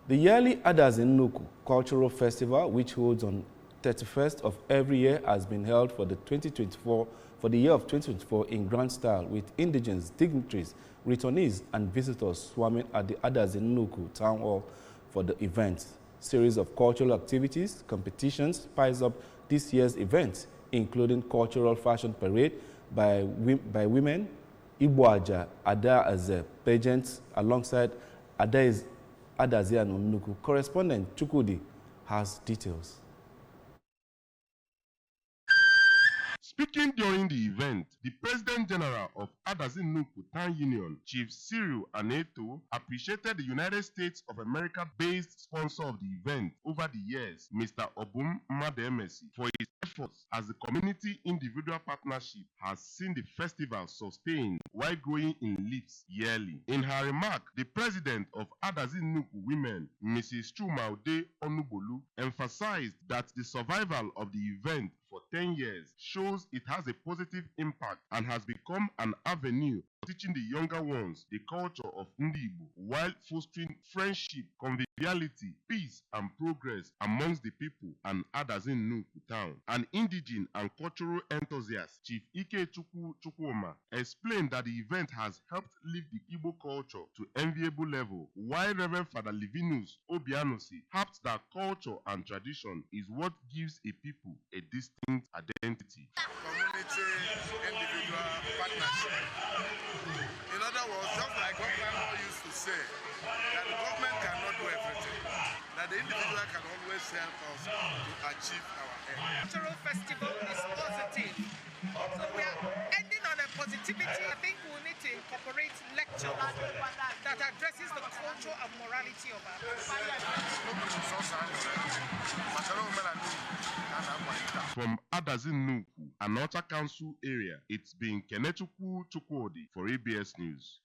The yearly Adazi Nnukwu cultural festival, which holds on 31st of every year, has been held for the year of 2024 in grand style, with indigenous dignitaries, returnees, and visitors swarming at the Adazi Nnukwu town hall for the event. Series of cultural activities, competitions spice up this year's event, including cultural fashion parade by women, Igbo Adazi pageants alongside Adazi Nnukwu. Correspondent Chukwudi has details. Speaking during the event, the President General of Adazi Nnukwu Town Union, Chief Cyril Aneto, appreciated the United States of America-based sponsor of the event over the years, Mr. Obum Mademesi, for his efforts as the community individual partnership has seen the festival sustained while growing in leaps yearly. In her remark, the President of Adazi Nnukwu Women, Mrs. Chumaude Onubolu, emphasized that the survival of the event for 10 years shows it has a positive impact and has become an avenue for teaching the younger ones the culture of Ndi Igbo while fostering friendship, conviviality, peace, and progress amongst the people and Adazi Nnukwu town. An indigene and cultural enthusiast, Chief Ike Chukwuma, explained that the event has helped lift the Igbo culture to enviable level, while Reverend Father Livinus Obianosi harped that culture and tradition is what gives a people a distinct identity. Community, individual partnership. In other words, just like what Grandma used to say, that the government cannot do everything, that the individual can always help us to achieve our aim. Cultural festival is positive. So we are ending on a positivity. I think we need to incorporate lectures that addresses the culture and morality of our people. From Adazi Nnukwu, an Outer Council area, it's been Kenechukwu Chukwudi for ABS News.